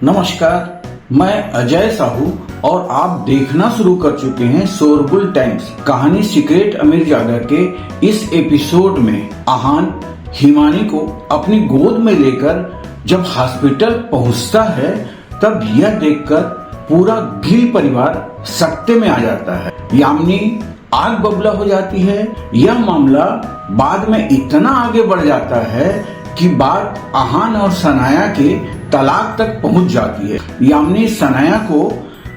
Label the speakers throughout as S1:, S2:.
S1: नमस्कार, मैं अजय साहू और आप देखना शुरू कर चुके हैं शोरगुल टाइम्स। कहानी सीक्रेट अमीरजादा के इस एपिसोड में आहान हिमानी को अपनी गोद में लेकर जब हॉस्पिटल पहुंचता है तब यह देखकर पूरा गिल परिवार सकते में आ जाता है। यामिनी आग बबूला हो जाती है। यह मामला बाद में इतना आगे बढ़ जाता है कि बात आहान और सनाया के तलाक तक पहुंच जाती है। यामिनी सनाया को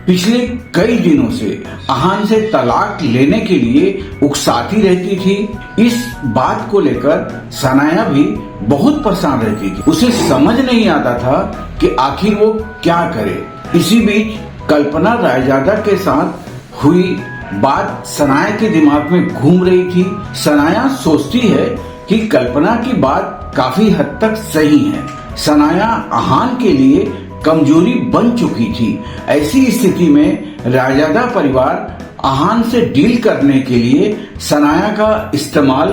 S1: पिछले कई दिनों से आहान से तलाक लेने के लिए उकसाती रहती थी। इस बात को लेकर सनाया भी बहुत परेशान रहती थी। उसे समझ नहीं आता था कि आखिर वो क्या करे। इसी बीच कल्पना रायजादा के साथ हुई बात सनाया के दिमाग में घूम रही थी। सनाया सोचती है कि कल्पना की बात काफी हद तक सही है। सनाया आहान के लिए कमजोरी बन चुकी थी। ऐसी स्थिति में रायजादा परिवार आहान से डील करने के लिए सनाया का इस्तेमाल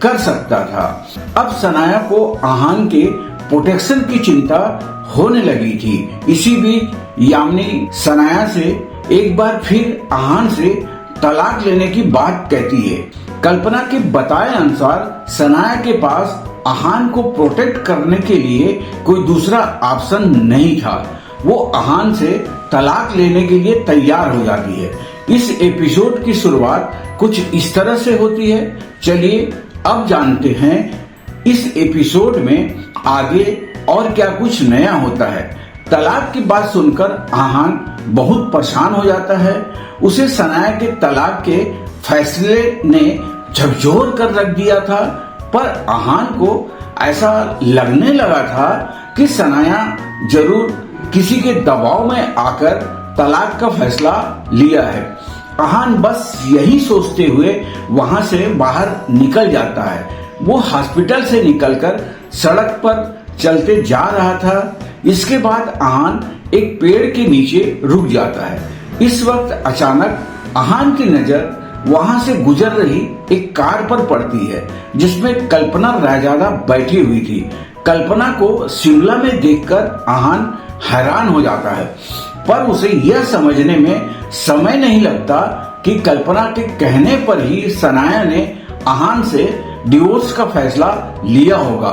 S1: कर सकता था। अब सनाया को आहान के प्रोटेक्शन की चिंता होने लगी थी। इसी बीच यामिनी सनाया से एक बार फिर आहान से तलाक लेने की बात कहती है। कल्पना के बताए अनुसार सनाया के पास आहान को प्रोटेक्ट करने के लिए कोई दूसरा ऑप्शन नहीं था। वो आहान से तलाक लेने के लिए तैयार हो जाती है। इस एपिसोड की शुरुआत कुछ इस तरह से होती है। चलिए अब जानते हैं इस एपिसोड में आगे और क्या कुछ नया होता है। तलाक की बात सुनकर आहान बहुत परेशान हो जाता है। उसे सनाया के तलाक के फैसले ने झकझोर कर रख दिया था, पर आहान को ऐसा लगने लगा था कि सनाया जरूर किसी के दबाव में आकर तलाक का फैसला लिया है। आहान बस यही सोचते हुए वहां से बाहर निकल जाता है। वो हॉस्पिटल से निकलकर सड़क पर चलते जा रहा था। इसके बाद आहान एक पेड़ के नीचे रुक जाता है। इस वक्त अचानक आहान की नजर वहां से गुजर रही एक कार पर पड़ती है जिसमें कल्पना रायजादा बैठी हुई थी। कल्पना को शिमला में देखकर आहान हैरान हो जाता है, पर उसे यह समझने में समय नहीं लगता कि कल्पना के कहने पर ही सनाया ने आहान से डिवोर्स का फैसला लिया होगा।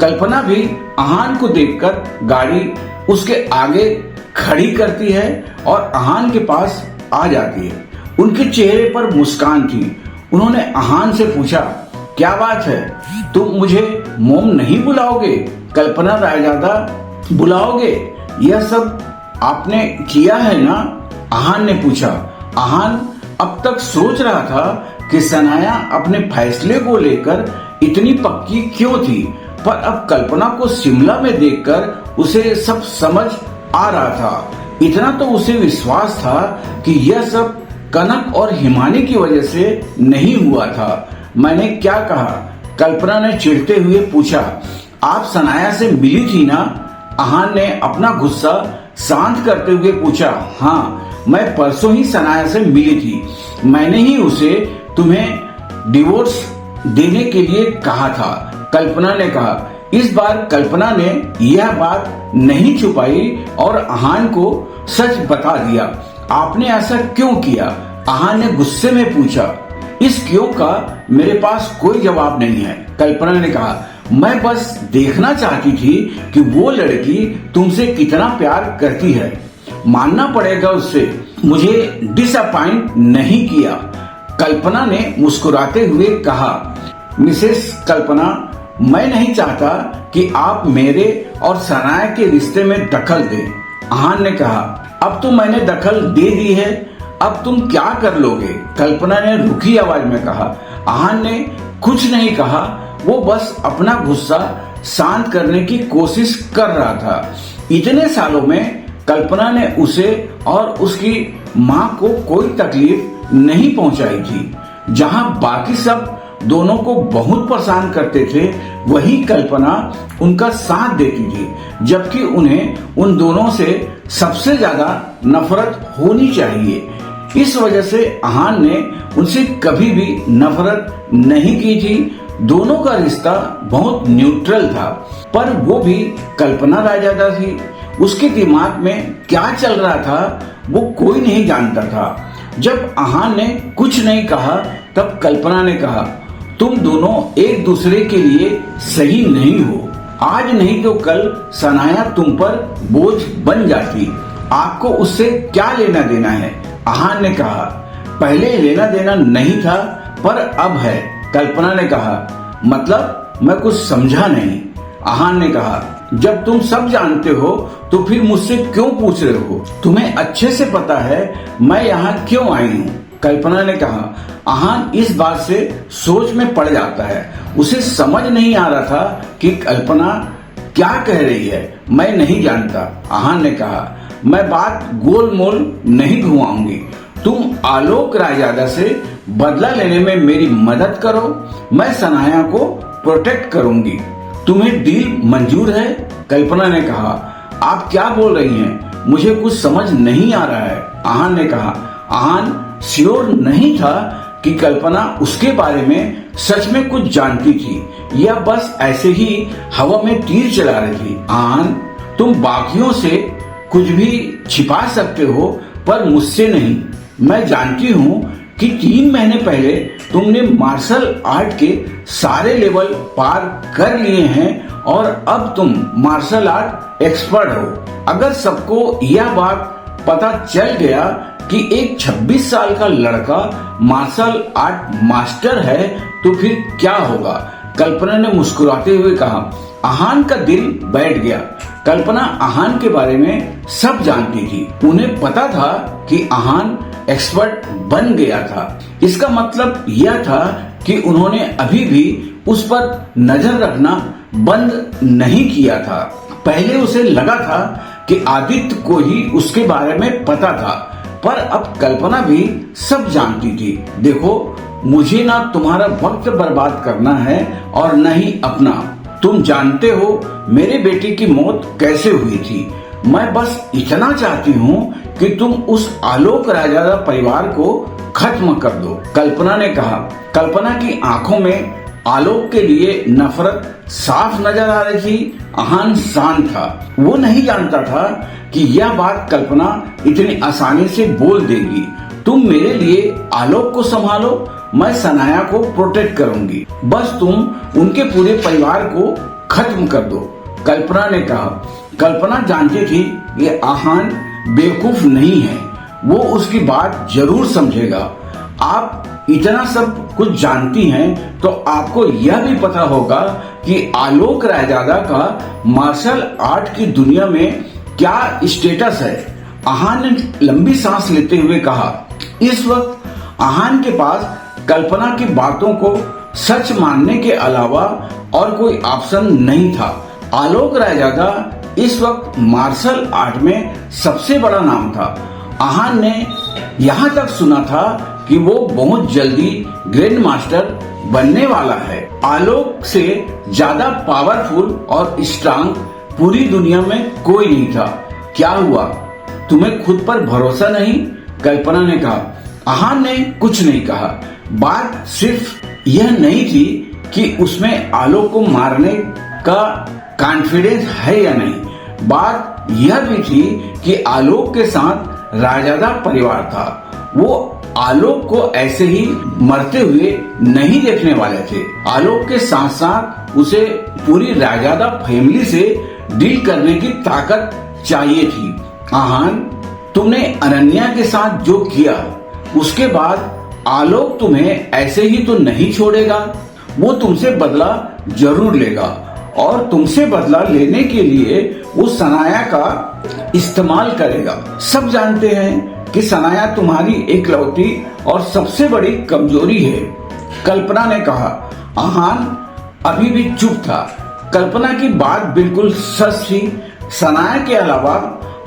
S1: कल्पना भी आहान को देखकर गाड़ी उसके आगे खड़ी करती है और आहान के पास आ जाती है। उनके चेहरे पर मुस्कान थी। उन्होंने आहान से पूछा, क्या बात है, तुम मुझे मोम नहीं बुलाओगे? कल्पना रायजादा बुलाओगे? यह सब आपने किया है ना? आहान ने पूछा। आहान अब तक सोच रहा था कि सनाया अपने फैसले को लेकर इतनी पक्की क्यों थी, पर अब कल्पना को शिमला में देखकर उसे सब समझ आ रहा था। इतना तो उसे विश्वास था कि यह सब कनक और हिमानी की वजह से नहीं हुआ था। मैंने क्या कहा? कल्पना ने चिढ़ते हुए पूछा। आप सनाया से मिली थी ना? आहान ने अपना गुस्सा शांत करते हुए पूछा। हाँ, मैं परसों ही सनाया से मिली थी। मैंने ही उसे तुम्हें डिवोर्स देने के लिए कहा था, कल्पना ने कहा। इस बार कल्पना ने यह बात नहीं छुपाई और आहान को सच बता दिया। आपने ऐसा क्यों किया? आहान ने गुस्से में पूछा। इस क्यों का मेरे पास कोई जवाब नहीं है, कल्पना ने कहा। मैं बस देखना चाहती थी कि वो लड़की तुमसे कितना प्यार करती है। मानना पड़ेगा उससे मुझे डिसअपॉइंट नहीं किया, कल्पना ने मुस्कुराते हुए कहा। मिसेस कल्पना, मैं नहीं चाहता कि आप मेरे और सनाया के रिश्ते में दखल दें, आहान ने कहा। अब तो मैंने दखल दे दी है, अब तुम क्या कर लोगे? कल्पना ने रुकी आवाज में कहा। आहान ने कुछ नहीं कहा। वो बस अपना गुस्सा शांत करने की कोशिश कर रहा था। इतने सालों में कल्पना ने उसे और उसकी माँ को कोई तकलीफ नहीं पहुंचाई थी। जहां बाकी सब दोनों को बहुत परेशान करते थे, वही कल्पना उनका साथ देती थी, जबकि उन्हें उन दोनों से सबसे ज्यादा नफरत होनी चाहिए। इस वजह से आहान ने उनसे कभी भी नफरत नहीं की थी। दोनों का रिश्ता बहुत न्यूट्रल था, पर वो भी कल्पना रायजादा थी। उसके दिमाग में क्या चल रहा था वो कोई नहीं जानता था। जब आहान ने कुछ नहीं कहा तब कल्पना ने कहा, तुम दोनों एक दूसरे के लिए सही नहीं हो। आज नहीं तो कल सनाया तुम पर बोझ बन जाती। आपको उससे क्या लेना देना है? आहान ने कहा। पहले लेना देना नहीं था पर अब है, कल्पना ने कहा। मतलब मैं कुछ समझा नहीं। आहान ने कहा, जब तुम सब जानते हो तो फिर मुझसे क्यों पूछ रहे हो? तुम्हें अच्छे से पता है मैं यहाँ क्यों आई हूँ। कल्पना ने कहा। आहान इस बात से सोच में पड़ जाता है। उसे समझ नहीं आ रहा था कि कल्पना क्या कह रही है। मैं नहीं जानता। आहान ने कहा, मैं बात गोल मोल नहीं घुमाऊंगी। तुम आलोक रायजादा से बदला लेने में मेरी मदद करो, मैं सनाया को प्रोटेक्ट करूंगी। तुम्हें डील मंजूर है? कल्पना ने कहा। आप क्या बोल रही हैं? मुझे कुछ समझ नहीं आ रहा है। आहान ने कहा। आहान श्योर नहीं था कि कल्पना उसके बारे में सच में कुछ जानती थी या बस ऐसे ही हवा में तीर चला रही थी। आहान, तुम बाकियों से कुछ भी छिपा सकते हो पर मुझसे नहीं। मैं जानती हूँ कि 3 महीने पहले तुमने मार्शल आर्ट के सारे लेवल पार कर लिए हैं और अब तुम मार्शल आर्ट एक्सपर्ट हो। अगर सबको यह बात पता चल गया कि एक 26 साल का लड़का मार्शल आर्ट मास्टर है तो फिर क्या होगा? कल्पना ने मुस्कुराते हुए कहा। आहान का दिल बैठ गया। कल्पना आहान के बारे में सब जानती थी। उन्हें पता था कि आहान एक्सपर्ट बन गया था। इसका मतलब यह था कि उन्होंने अभी भी उस पर नजर रखना बंद नहीं किया था। पहले उसे लगा था कि आदित्य को ही उसके बारे में पता था पर अब कल्पना भी सब जानती थी। देखो, मुझे ना तुम्हारा वक्त बर्बाद करना है और न ही अपना। तुम जानते हो मेरे बेटे की मौत कैसे हुई थी। मैं बस इतना चाहती हूँ कि तुम उस आलोक रायजादा परिवार को खत्म कर दो। कल्पना ने कहा। कल्पना की आंखों में आलोक के लिए नफरत साफ नजर आ रही थी। आहान शांत था। वो नहीं जानता था कि यह बात कल्पना इतनी आसानी से बोल देगी। तुम मेरे लिए आलोक को संभालो, मैं सनाया को प्रोटेक्ट करूंगी। बस तुम उनके पूरे परिवार को खत्म कर दो। कल्पना ने कहा। कल्पना जानती थी ये आहान बेवकूफ नहीं है। वो उसकी बात जरूर समझेगा। आप इतना सब कुछ जानती हैं तो आपको यह भी पता होगा कि आलोक रायजादा का मार्शल आर्ट की दुनिया में क्या स्टेटस है। आहान ने लंबी सांस लेते हुए कहा। इस वक्त आहान के पास कल्पना की बातों को सच मानने के अलावा और कोई ऑप्शन नहीं था। आलोक रायजादा इस वक्त मार्शल आर्ट में सबसे बड़ा नाम था। आहान ने यहाँ तक सुना था कि वो बहुत जल्दी ग्रैंड मास्टर बनने वाला है। आलोक से ज्यादा पावरफुल और स्ट्रांग पूरी दुनिया में कोई नहीं था। क्या हुआ? तुम्हें खुद पर भरोसा नहीं? कल्पना ने कहा। आहान ने कुछ नहीं कहा। बात सिर्फ यह नहीं थी कि उसमें आलोक को मारने का कॉन्फिडेंस है या नहीं। बात यह भी थी कि आलोक के साथ रायजादा परिवार था। वो आलोक को ऐसे ही मरते हुए नहीं देखने वाले थे। आलोक के साथ साथ उसे पूरी रायजादा फैमिली से डील करने की ताकत चाहिए थी। आहान, तुमने अनन्या के साथ जो किया उसके बाद आलोक तुम्हें ऐसे ही तो नहीं छोड़ेगा। वो तुमसे बदला जरूर लेगा और तुमसे बदला लेने के लिए वो सनाया का इस्तेमाल करेगा। सब जानते हैं कि सनाया तुम्हारी एकलौती और सबसे बड़ी कमजोरी है। कल्पना ने कहा। आहान अभी भी चुप था। कल्पना की बात बिल्कुल सच थी। सनाया के अलावा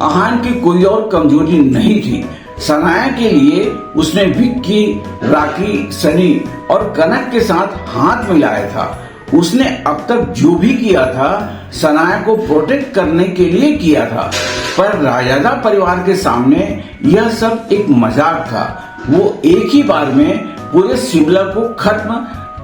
S1: आहान की कोई और कमजोरी नहीं थी। सनाया के लिए उसने विक्की, राकी, सनी और कनक के साथ हाथ मिलाया था। उसने अब तक जो भी किया था सनाया को प्रोटेक्ट करने के लिए किया था, पर रायजादा परिवार के सामने यह सब एक मजाक था। वो एक ही बार में पूरे शिमला को खत्म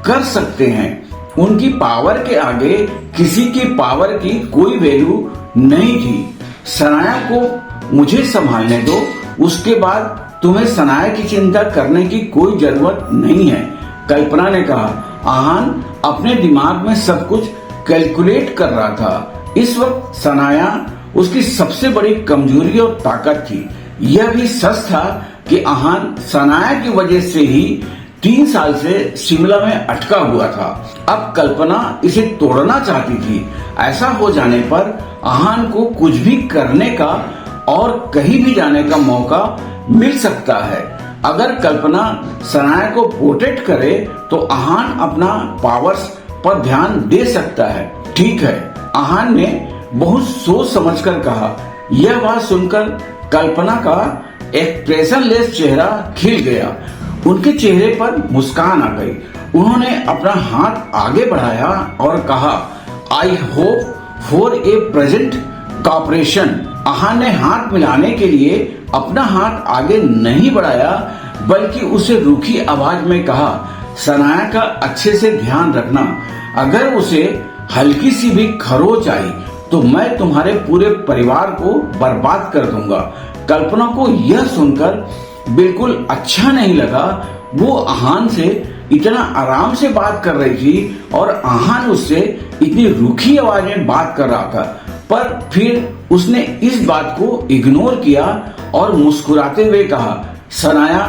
S1: कर सकते हैं। उनकी पावर के आगे किसी की पावर की कोई वैल्यू नहीं थी। सनाया को मुझे संभालने दो, उसके बाद तुम्हें सनाया की चिंता करने की कोई जरूरत नहीं है, कल्पना ने कहा। आहान अपने दिमाग में सब कुछ कैलकुलेट कर रहा था। इस वक्त सनाया उसकी सबसे बड़ी कमजोरी और ताकत थी। यह भी सच था कि आहान सनाया की वजह से ही 3 साल से शिमला में अटका हुआ था। अब कल्पना इसे तोड़ना चाहती थी। ऐसा हो जाने पर आहान को कुछ भी करने का और कहीं भी जाने का मौका मिल सकता है। अगर कल्पना सनाया को प्रोटेक्ट करे तो आहान अपना पावर्स पर ध्यान दे सकता है। ठीक है, आहान ने बहुत सोच समझकर कहा। यह बात सुनकर कल्पना का एक्सप्रेशनलेस चेहरा खिल गया। उनके चेहरे पर मुस्कान आ गई। उन्होंने अपना हाथ आगे बढ़ाया और कहा, I hope for a present cooperation. Aahan ने हाथ मिलाने के लिए अपना हाथ आगे नहीं बढ़ाया, बल्कि उसे रूखी आवाज में कहा, सनाया का अच्छे से ध्यान रखना। अगर उसे हल्की सी भी खरोच आई तो मैं तुम्हारे पूरे परिवार को बर्बाद कर दूंगा। कल्पना को यह सुनकर बिल्कुल अच्छा नहीं लगा। वो आहान से इतना आराम से बात कर रही थी और आहान उससे इतनी रूखी आवाज में बात कर रहा था, पर फिर उसने इस बात को इग्नोर किया और मुस्कुराते हुए कहा, सनाया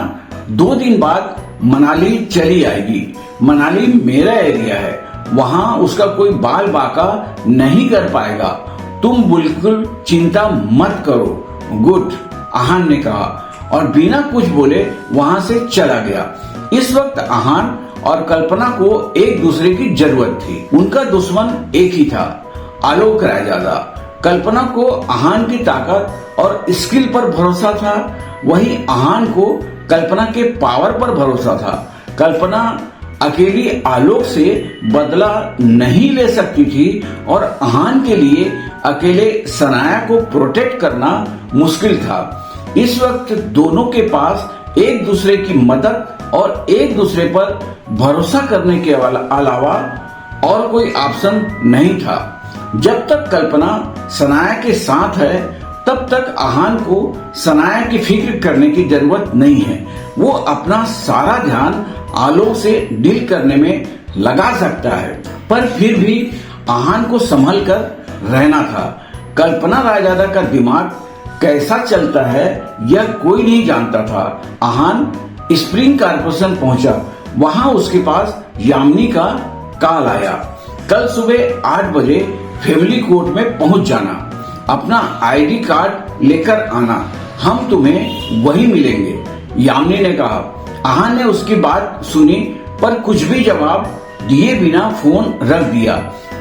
S1: 2 दिन बाद मनाली चली आएगी। मनाली मेरा एरिया है, वहाँ उसका कोई बाल बाका नहीं कर पाएगा। तुम बिल्कुल चिंता मत करो। गुड, आहान ने कहा और बिना कुछ बोले वहाँ से चला गया। इस वक्त आहान और कल्पना को एक दूसरे की जरूरत थी। उनका दुश्मन एक ही था, आलोक रायजादा। कल्पना को आहान की ताकत और स्किल पर भरोसा था, वही आहान को कल्पना के पावर पर भरोसा था। कल्पना अकेली आलोक से बदला नहीं ले सकती थी और आहान के लिए अकेले सनाया को प्रोटेक्ट करना मुश्किल था। इस वक्त दोनों के पास एक दूसरे की मदद और एक दूसरे पर भरोसा करने के अलावा और कोई ऑप्शन नहीं था। जब तक कल्पना सनाया के साथ है तब तक आहान को सनाया की फिक्र करने की जरूरत नहीं है। वो अपना सारा ध्यान आलोक से डील करने में लगा सकता है, पर फिर भी आहान को संभल कर रहना था। कल्पना रायजादा का दिमाग कैसा चलता है यह कोई नहीं जानता था। आहान स्प्रिंग कारपोरेशन पहुंचा। वहां उसके पास यामिनी का कॉल आया, कल सुबह 8 बजे फैमिली कोर्ट में पहुंच जाना, अपना आईडी कार्ड लेकर आना, हम तुम्हें वही मिलेंगे, यामिनी ने कहा। आहान ने उसकी बात सुनी पर कुछ भी जवाब दिए बिना फोन रख दिया।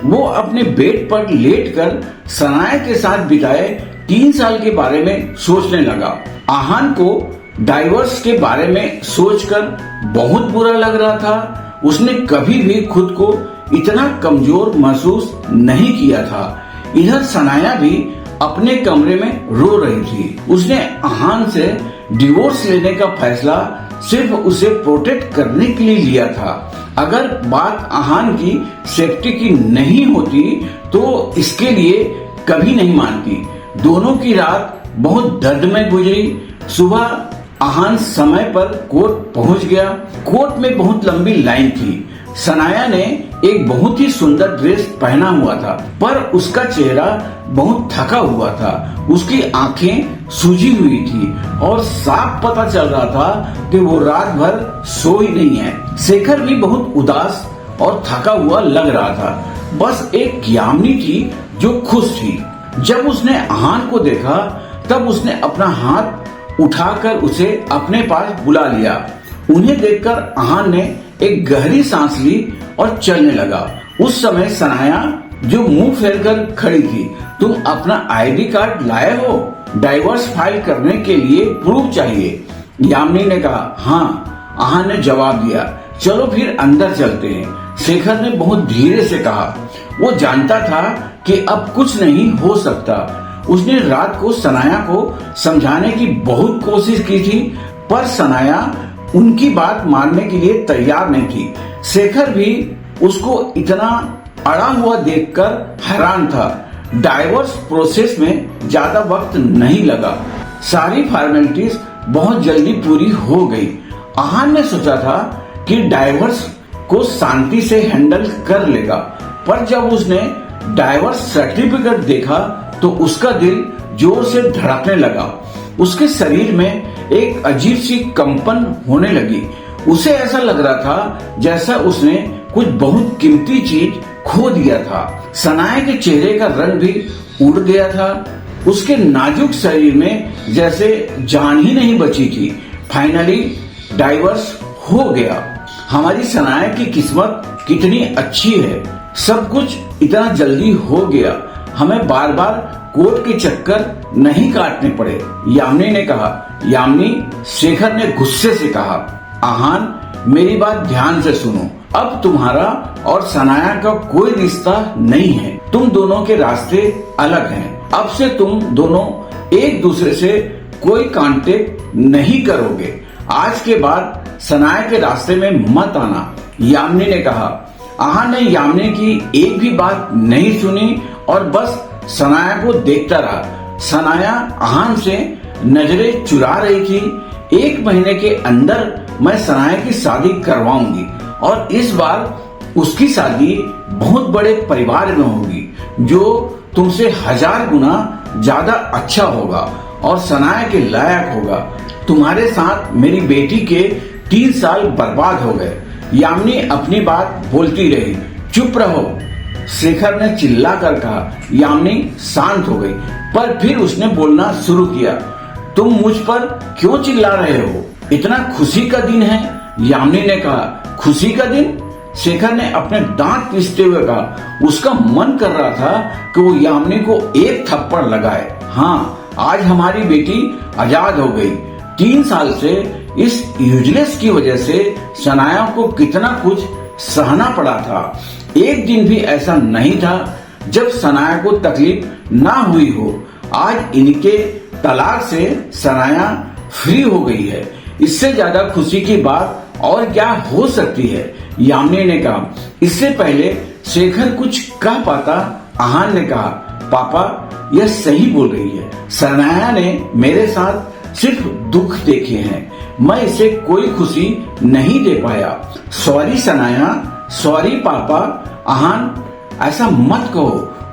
S1: वो अपने बेड पर लेटकर सनाया के साथ बिताए 3 साल के बारे में सोचने लगा। आहान को डाइवोर्स के बारे में सोचकर बहुत बुरा लग रहा था। उसने कभी भी खुद को इतना कमजोर महसूस नहीं किया था। इधर सनाया भी अपने कमरे में रो रही थी। उसने आहान से डिवोर्स लेने का फैसला सिर्फ उसे प्रोटेक्ट करने के लिए लिया था। अगर बात आहान की सेफ्टी की नहीं होती तो इसके लिए कभी नहीं मानती। दोनों की रात बहुत दर्द में गुजरी। सुबह आहान समय पर कोर्ट पहुंच गया। कोर्ट में बहुत लंबी लाइन थी। सनाया ने एक बहुत ही सुंदर ड्रेस पहना हुआ था, पर उसका चेहरा बहुत थका हुआ था। उसकी आंखें सूजी हुई थी और साफ पता चल रहा था कि वो रात भर सोई नहीं है। शेखर भी बहुत उदास और थका हुआ लग रहा था। बस एक यामिनी थी जो खुश थी। जब उसने आहान को देखा तब उसने अपना हाथ उठाकर उसे अपने पास बुला लिया। उन्हें देखकर आहान ने एक गहरी सांस ली और चलने लगा। उस समय सनाया जो मुंह फेरकर खड़ी थी, तुम अपना आईडी कार्ड लाए हो? डाइवोर्स फाइल करने के लिए प्रूफ चाहिए, यामिनी ने कहा। हाँ, आहान ने जवाब दिया। चलो फिर अंदर चलते हैं, शेखर ने बहुत धीरे से कहा। वो जानता था कि अब कुछ नहीं हो सकता। उसने रात को सनाया को समझाने की बहुत कोशिश की थी, पर सनाया उनकी बात मानने के लिए तैयार नहीं थी। शेखर भी उसको इतना अड़ा हुआ देखकर हैरान था। डाइवोर्स प्रोसेस में ज्यादा वक्त नहीं लगा। सारी फॉर्मेलिटीज बहुत जल्दी पूरी हो गई। आहान ने सोचा था कि डाइवोर्स को शांति से हैंडल कर लेगा, पर जब उसने डाइवोर्स सर्टिफिकेट देखा तो उसका दिल जोर से धड़कने लगा। उसके शरीर में एक अजीब सी कंपन होने लगी। उसे ऐसा लग रहा था जैसा उसने कुछ बहुत कीमती चीज खो दिया था। सनाया के चेहरे का रंग भी उड़ गया था। उसके नाजुक शरीर में जैसे जान ही नहीं बची थी। फाइनली डाइवोर्स हो गया। हमारी सनाया की किस्मत कितनी अच्छी है, सब कुछ इतना जल्दी हो गया। हमें बार बार कोर्ट के चक्कर नहीं काटने पड़े, यामिनी ने कहा। यामिनी, शेखर ने गुस्से से कहा। आहान, मेरी बात ध्यान से सुनो। अब तुम्हारा और सनाया का कोई रिश्ता नहीं है। तुम दोनों के रास्ते अलग हैं। अब से तुम दोनों एक दूसरे से कोई कांटेक्ट नहीं करोगे। आज के बाद सनाया के रास्ते में मत आना, यामिनी ने कहा। आहान ने यामिनी की एक भी बात नहीं सुनी और बस सनाया को देखता रहा। सनाया आहान से नजरें चुरा रही थी। 1 महीने के अंदर मैं सनाया की शादी करवाऊंगी और इस बार उसकी शादी बहुत बड़े परिवार में होगी, जो तुमसे 1000 गुना ज्यादा अच्छा होगा और सनाया के लायक होगा। तुम्हारे साथ मेरी बेटी के 3 साल बर्बाद हो गए। यामिनी अपनी बात बोलती रही। चुप रहो, शेखर ने चिल्ला कर कहा। यामिनी शांत हो गई, पर फिर उसने बोलना शुरू किया। तुम मुझ पर क्यों चिल्ला रहे हो? इतना खुशी का दिन है, यामिनी ने कहा। खुशी का दिन? शेखर ने अपने दांत पीसते हुए कहा। उसका मन कर रहा था कि वो यामिनी को एक थप्पड़ लगाए। हाँ, आज हमारी बेटी आजाद हो गई। 3 साल से इस यूजलेस की वजह से सनाया को कितना कुछ सहना पड़ा था। एक दिन भी ऐसा नहीं था जब सनाया को तकलीफ ना हुई हो। आज इनके तलाक से सनाया फ्री हो गई है। इससे ज्यादा खुशी की बात और क्या हो सकती है? यामिनी ने कहा। इससे पहले शेखर कुछ कह पाता, आहान ने कहा, पापा यह सही बोल रही है। सनाया ने मेरे साथ सिर्फ दुख देखे हैं, मैं इसे कोई खुशी नहीं दे पाया। सॉरी सनाया, सॉरी पापा। आहान, ऐसा मत कहो।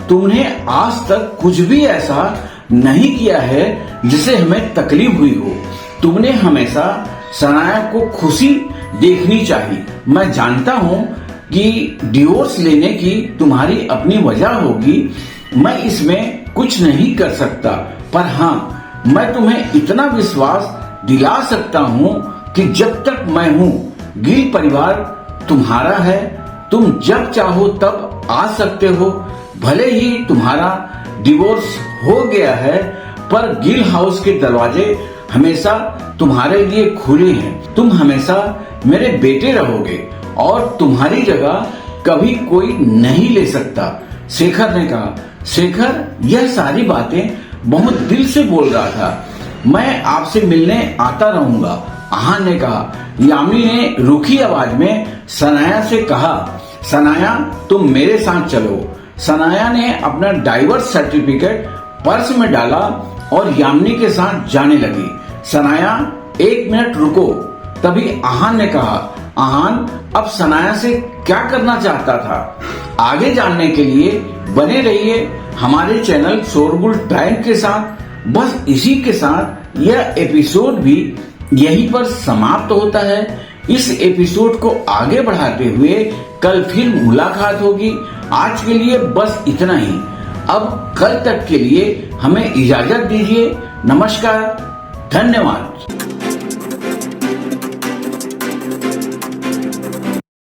S1: तुमने आज तक कुछ भी ऐसा नहीं किया है जिसे हमें तकलीफ हुई हो। तुमने हमेशा सनाया को खुशी देखनी चाहिए। मैं जानता हूँ कि डिवोर्स लेने की तुम्हारी अपनी वजह होगी, मैं इसमें कुछ नहीं कर सकता, पर हाँ, मैं तुम्हें इतना विश्वास दिला सकता हूँ कि जब तक मैं हूँ, गिल परिवार तुम्हारा है। तुम जब चाहो तब आ सकते हो। भले ही तुम्हारा डिवोर्स हो गया है, पर गिल हाउस के दरवाजे हमेशा तुम्हारे लिए खुले हैं। तुम हमेशा मेरे बेटे रहोगे और तुम्हारी जगह कभी कोई नहीं ले सकता, शेखर ने कहा। शेखर यह सारी बातें बहुत दिल से बोल रहा था। मैं आपसे मिलने आता रहूंगा, आहान ने कहा। यामिनी ने रूखी आवाज में सनाया से कहा, सनाया तुम मेरे साथ चलो। सनाया ने अपना डाइवोर्स सर्टिफिकेट पर्स में डाला और यामिनी के साथ जाने लगी। सनाया 1 मिनट रुको, तभी आहान ने कहा। आहान अब सनाया से क्या करना चाहता था? आगे जानने के लिए बने रहिए हमारे चैनल शोरगुल टाइम के साथ। बस इसी के साथ यह एपिसोड भी यहीं पर समाप्त होता है। इस एपिसोड को आगे बढ़ाते हुए कल फिर मुलाकात होगी। आज के लिए बस इतना ही। अब कल तक के लिए हमें इजाजत दीजिए। नमस्कार, धन्यवाद।